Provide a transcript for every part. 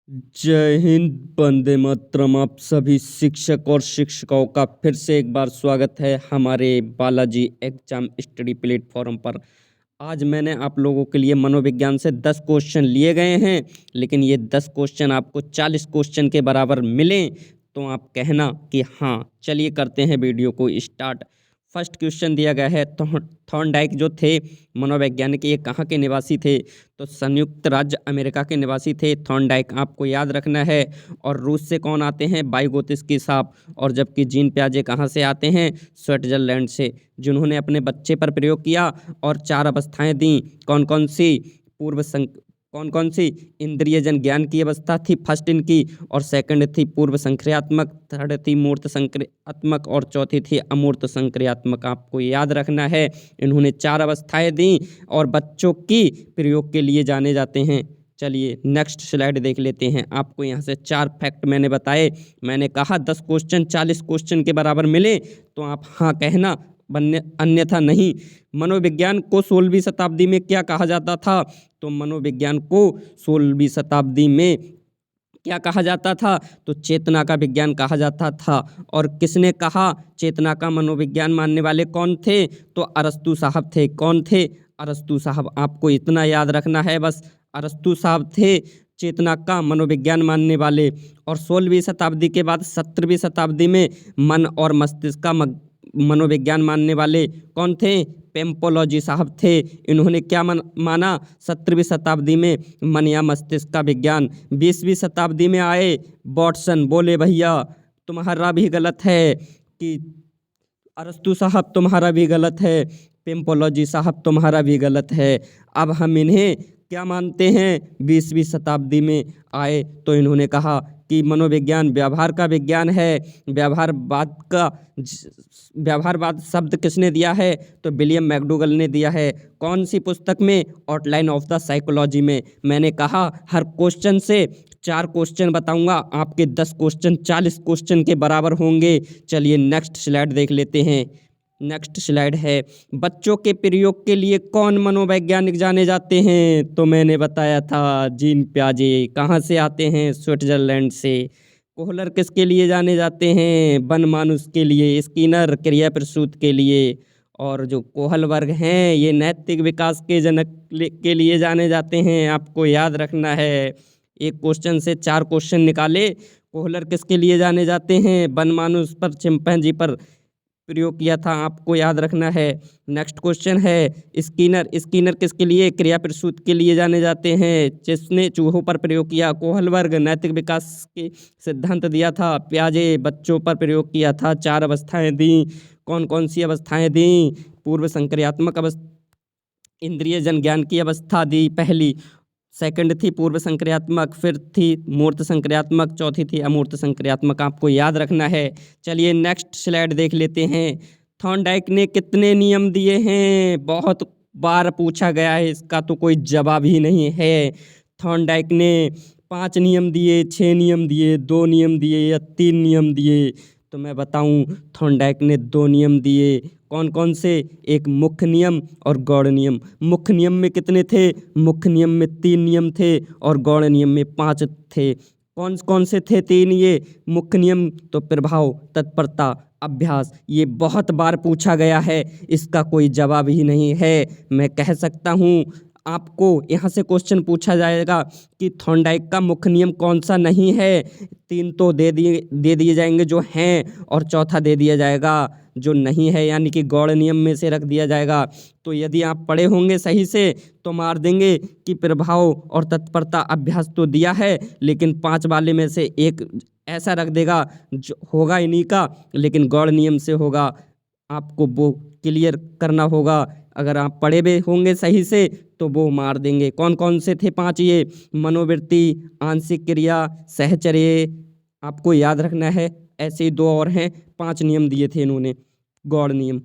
जय हिंद, वंदे मातरम। आप सभी शिक्षक और शिक्षिकाओं का फिर से एक बार स्वागत है हमारे बालाजी एग्जाम स्टडी प्लेटफॉर्म पर। आज मैंने आप लोगों के लिए मनोविज्ञान से 10 क्वेश्चन लिए गए हैं, लेकिन ये 10 क्वेश्चन आपको 40 क्वेश्चन के बराबर मिलें तो आप कहना कि हाँ। चलिए करते हैं वीडियो को स्टार्ट। फर्स्ट क्वेश्चन दिया गया है, थॉर्नडाइक जो थे मनोवैज्ञानिक, ये कहाँ के निवासी थे? तो संयुक्त राज्य अमेरिका के निवासी थे थॉर्नडाइक, आपको याद रखना है। और रूस से कौन आते हैं? वाइगोत्स्की साहब। और जबकि जीन पियाजे कहाँ से आते हैं? स्विट्जरलैंड से, जिन्होंने अपने बच्चे पर प्रयोग किया और 4 अवस्थाएं दी। कौन कौन सी? कौन कौन सी? इंद्रिय जन ज्ञान की अवस्था थी फर्स्ट इनकी, और सेकंड थी पूर्व संक्रियात्मक, थर्ड थी मूर्त संक्रियात्मक और चौथी थी अमूर्त संक्रियात्मक। आपको याद रखना है, इन्होंने 4 अवस्थाएं दी और बच्चों की प्रयोग के लिए जाने जाते हैं। चलिए नेक्स्ट स्लाइड देख लेते हैं। आपको यहाँ से 4 फैक्ट मैंने बताए। मैंने कहा 10 क्वेश्चन 40 क्वेश्चन के बराबर मिले तो आप हाँ कहना, अन्यथा नहीं। मनोविज्ञान को 16वीं शताब्दी में क्या कहा जाता था? तो मनोविज्ञान को 16वीं शताब्दी में क्या कहा जाता था? तो चेतना का विज्ञान कहा जाता था। और किसने कहा चेतना का मनोविज्ञान? मानने वाले कौन थे? तो अरस्तु साहब थे। कौन थे? अरस्तु साहब। आपको इतना याद रखना है बस, अरस्तु साहब थे चेतना का मनोविज्ञान मानने वाले। और 16वीं शताब्दी के बाद 17वीं शताब्दी में मन और मस्तिष्क का मनोविज्ञान मानने वाले कौन थे? पेम्पोलॉजी साहब थे। इन्होंने क्या माना? 17वीं शताब्दी में मन या मस्तिष्क का विज्ञान। 20वीं शताब्दी में आए वाटसन, बोले भैया तुम्हारा भी गलत है, कि अरस्तु साहब तुम्हारा भी गलत है, पेम्पोलॉजी साहब तुम्हारा भी गलत है। अब हम इन्हें क्या मानते हैं? 20वीं शताब्दी में आए तो इन्होंने कहा कि मनोविज्ञान व्यवहार का विज्ञान है। व्यवहारवाद शब्द किसने दिया है? तो विलियम मैकडूगल ने दिया है। कौन सी पुस्तक में? आउटलाइन ऑफ द साइकोलॉजी में। मैंने कहा हर क्वेश्चन से 4 क्वेश्चन बताऊंगा, आपके 10 क्वेश्चन 40 क्वेश्चन के बराबर होंगे। चलिए नेक्स्ट स्लाइड देख लेते हैं। नेक्स्ट स्लाइड है, बच्चों के प्रयोग के लिए कौन मनोवैज्ञानिक जाने जाते हैं? तो मैंने बताया था जीन पियाजे। कहाँ से आते हैं? स्विट्जरलैंड से। कोहलर किसके लिए जाने जाते हैं? वन मानुस के लिए। स्किनर क्रिया प्रसूत के लिए। और जो कोहल वर्ग हैं ये नैतिक विकास के जनक के लिए जाने जाते हैं। आपको याद रखना है, एक क्वेश्चन से 4 क्वेश्चन निकाले। कोहलर किसके लिए जाने जाते हैं? वन मानुस पर, चिंपैंजी पर प्रयोग किया था, आपको याद रखना है। नेक्स्ट क्वेश्चन है, स्किनर किसके लिए? क्रिया प्रसूत के लिए जाने जाते हैं। जिसने चूहों पर प्रयोग किया। कोहलबर्ग नैतिक विकास के सिद्धांत दिया था। पियाजे बच्चों पर प्रयोग किया था। 4 अवस्थाएं दी। कौन कौन सी अवस्थाएं दी? पूर्व संक्रियात्मक अवस्था, इंद्रिय जन ज्ञान की अवस्था दी पहली, सेकंड थी पूर्व संक्रियात्मक, फिर थी मूर्त संक्रियात्मक, चौथी थी अमूर्त संक्रियात्मक। आपको याद रखना है। चलिए नेक्स्ट स्लाइड देख लेते हैं। थॉर्नडाइक ने कितने नियम दिए हैं? बहुत बार पूछा गया है, इसका तो कोई जवाब ही नहीं है। थॉर्नडाइक ने 5 नियम दिए, 6 नियम दिए, 2 नियम दिए या 3 नियम दिए? तो मैं बताऊं, थॉर्नडाइक ने 2 नियम दिए। कौन कौन से? एक मुख्य नियम और गौड़ नियम। मुख्य नियम में कितने थे? मुख्य नियम में 3 नियम थे और गौड़ नियम में 5 थे। कौन कौन से थे 3 ये मुख्य नियम? तो प्रभाव, तत्परता, अभ्यास। ये बहुत बार पूछा गया है, इसका कोई जवाब ही नहीं है। मैं कह सकता हूँ आपको, यहाँ से क्वेश्चन पूछा जाएगा कि थॉर्नडाइक का मुख्य नियम कौन सा नहीं है? 3 तो दे दिए जाएंगे जो हैं, और चौथा दे दिया जाएगा जो नहीं है, यानी कि गौड़ नियम में से रख दिया जाएगा। तो यदि आप पढ़े होंगे सही से तो मार देंगे कि प्रभाव और तत्परता अभ्यास तो दिया है, लेकिन 5 वाले में से एक ऐसा रख देगा जो होगा इन्हीं का, लेकिन गौड़ नियम से होगा। आपको वो क्लियर करना होगा। अगर आप पढ़े हुए होंगे सही से तो वो मार देंगे। कौन कौन से थे 5 ये? मनोवृत्ति, आंशिक क्रिया, सहचर्य। आपको याद रखना है। ऐसे ही 2 और हैं, 5 नियम दिए थे इन्होंने, गौड़ नियम।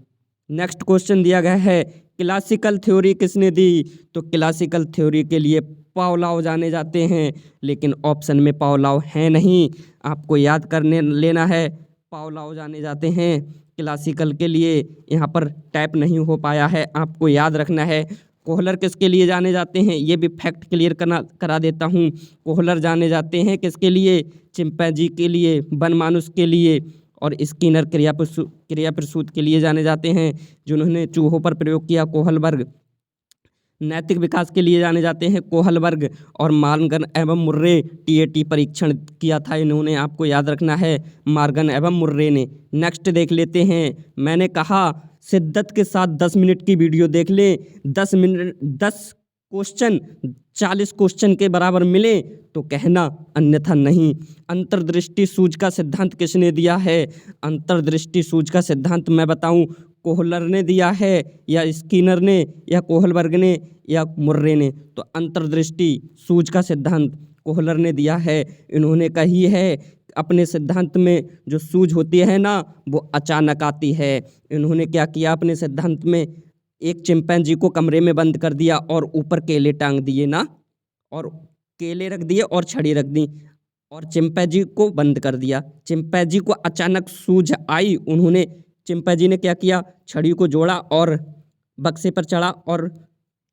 नेक्स्ट क्वेश्चन दिया गया है, क्लासिकल थ्योरी किसने दी? तो क्लासिकल थ्योरी के लिए पावलोव जाने जाते हैं, लेकिन ऑप्शन में पावलोव है नहीं। आपको याद करने लेना है, पावलोव जाने जाते हैं क्लासिकल के लिए। यहाँ पर टाइप नहीं हो पाया है, आपको याद रखना है। कोहलर किसके लिए जाने जाते हैं, ये भी फैक्ट क्लियर करा देता हूँ। कोहलर जाने जाते हैं किसके लिए, चिंपैंजी के लिए, वनमानुष के लिए, और स्किनर क्रियाप्रसूत के लिए जाने जाते हैं, जिन्होंने चूहों पर प्रयोग किया कोहलबर्ग। नैतिक विकास के लिए जाने जाते हैं कोहलबर्ग, और मॉर्गन एवं मुर्रे टीएटी परीक्षण किया था इन्होंने, आपको याद रखना है, मॉर्गन एवं मुर्रे ने। नेक्स्ट देख लेते हैं, मैंने कहा शिद्दत के साथ 10 मिनट की वीडियो देख लें, 10 क्वेश्चन 40 क्वेश्चन के बराबर मिले तो कहना, अन्यथा नहीं। अंतर्दृष्टि सूझ का सिद्धांत किसने दिया है, अंतर्दृष्टि सूझ का सिद्धांत मैं बताऊं, कोहलर ने दिया है या स्किनर ने या कोहलबर्ग ने या मुर्रे ने, तो अंतर्दृष्टि सूझ का सिद्धांत कोहलर ने दिया है। इन्होंने कही है अपने सिद्धांत में जो सूझ होती है ना वो अचानक आती है। इन्होंने क्या किया अपने सिद्धांत में, एक चिंपैंजी को कमरे में बंद कर दिया और ऊपर केले टांग दिए ना, और केले रख दिए और छड़ी रख दी और चिंपैंजी को बंद कर दिया। चिंपैंजी को अचानक सूझ आई, उन्होंने चिंपैंजी ने क्या किया, छड़ी को जोड़ा और बक्से पर चढ़ा और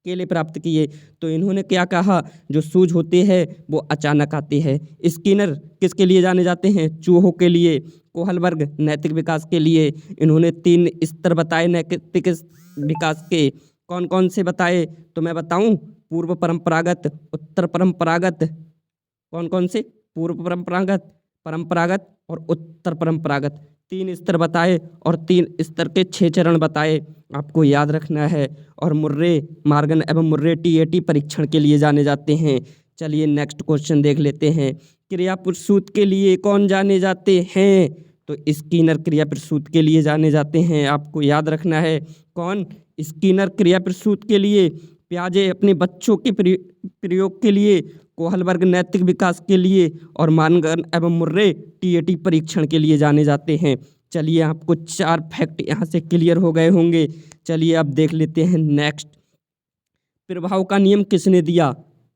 केले प्राप्त किए। तो इन्होंने क्या कहा, जो सूझ होती है वो अचानक आती है। स्किनर किसके लिए जाने जाते हैं, चूहों के लिए। कोहलबर्ग नैतिक विकास के लिए। इन्होंने 3 स्तर बताए नैतिक विकास के, कौन कौन से बताए, तो मैं बताऊं, पूर्व परंपरागत, उत्तर परंपरागत, कौन कौन से, पूर्व परंपरागत, परंपरागत और उत्तर परंपरागत, 3 स्तर बताए और 3 स्तर के 6 चरण बताए, आपको याद रखना है। और मुर्रे, मॉर्गन एवं मुर्रे टीएटी परीक्षण के लिए जाने जाते हैं। चलिए नेक्स्ट क्वेश्चन देख लेते हैं, क्रियाप्रसूत के लिए कौन जाने जाते हैं, तो स्किनर क्रियाप्रसूत के लिए जाने जाते हैं, आपको याद रखना है। कौन, स्किनर क्रियाप्रसूत के लिए, पियाजे अपने बच्चों के प्रयोग के लिए, कोहलबर्ग नैतिक विकास के लिए, और मॉर्गन एवं मुर्रे टीएटी परीक्षण के लिए जाने जाते हैं। चलिए आपको 4 फैक्ट यहाँ से क्लियर हो गए होंगे। चलिए अब देख लेते हैं नेक्स्ट, प्रभाव का नियम किसने दिया,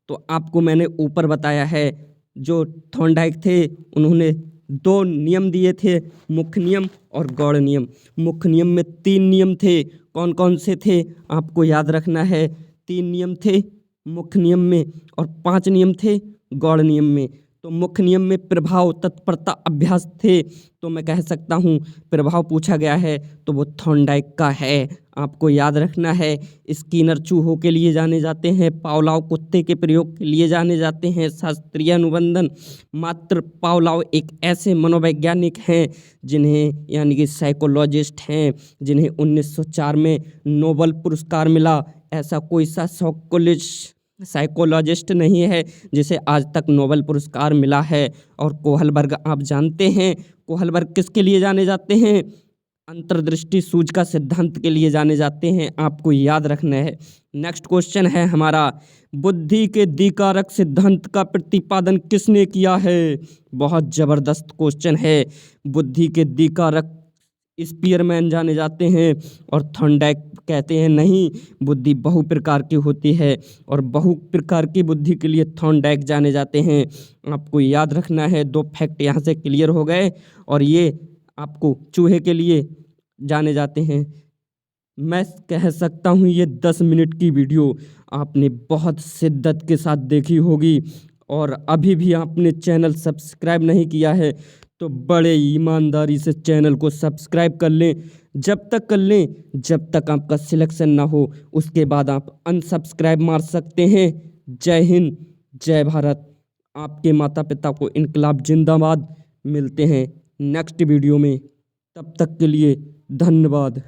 तो आपको मैंने ऊपर बताया है, जो थॉर्नडाइक थे उन्होंने 2 नियम दिए थे, मुख्य नियम और गौड़ नियम। मुख्य नियम में 3 नियम थे, कौन कौन से थे, आपको याद रखना है। 3 नियम थे मुख्य नियम में और 5 नियम थे गौड़ नियम में। तो मुख्य नियम में प्रभाव, तत्परता, अभ्यास थे, तो मैं कह सकता हूँ प्रभाव पूछा गया है तो वो थॉर्नडाइक का है, आपको याद रखना है। स्किनर चूहों के लिए जाने जाते हैं, पावलाव कुत्ते के प्रयोग के लिए जाने जाते हैं। शास्त्रीय अनुबंधन, मात्र पावलाव एक ऐसे मनोवैज्ञानिक हैं जिन्हें, यानी कि साइकोलॉजिस्ट हैं, जिन्हें 1904 में नोबेल पुरस्कार मिला। ऐसा कोई सा साइकोलॉजिस्ट नहीं है जिसे आज तक नोबेल पुरस्कार मिला है। और कोहलबर्ग आप जानते हैं, कोहलबर्ग किसके लिए जाने जाते हैं, अंतर्दृष्टि सूझ का सिद्धांत के लिए जाने जाते हैं, आपको याद रखना है। नेक्स्ट क्वेश्चन है हमारा, बुद्धि के द्विकारक सिद्धांत का प्रतिपादन किसने किया है। बहुत जबरदस्त क्वेश्चन है। बुद्धि के द्विकारक स्पीयरमैन जाने जाते हैं और थॉर्नडाइक कहते हैं नहीं, बुद्धि बहु प्रकार की होती है और बहु प्रकार की बुद्धि के लिए थॉर्नडाइक जाने जाते हैं, आपको याद रखना है। 2 फैक्ट यहाँ से क्लियर हो गए और ये आपको चूहे के लिए जाने जाते हैं। मैं कह सकता हूँ ये 10 मिनट की वीडियो आपने बहुत शिद्दत के साथ देखी होगी और अभी भी आपने चैनल सब्सक्राइब नहीं किया है तो बड़े ईमानदारी से चैनल को सब्सक्राइब कर लें। जब तक कर लें जब तक आपका सिलेक्शन ना हो, उसके बाद आप अनसब्सक्राइब मार सकते हैं। जय हिंद, जय भारत। आपके माता पिता को इनकलाब जिंदाबाद। मिलते हैं नेक्स्ट वीडियो में, तब तक के लिए धन्यवाद।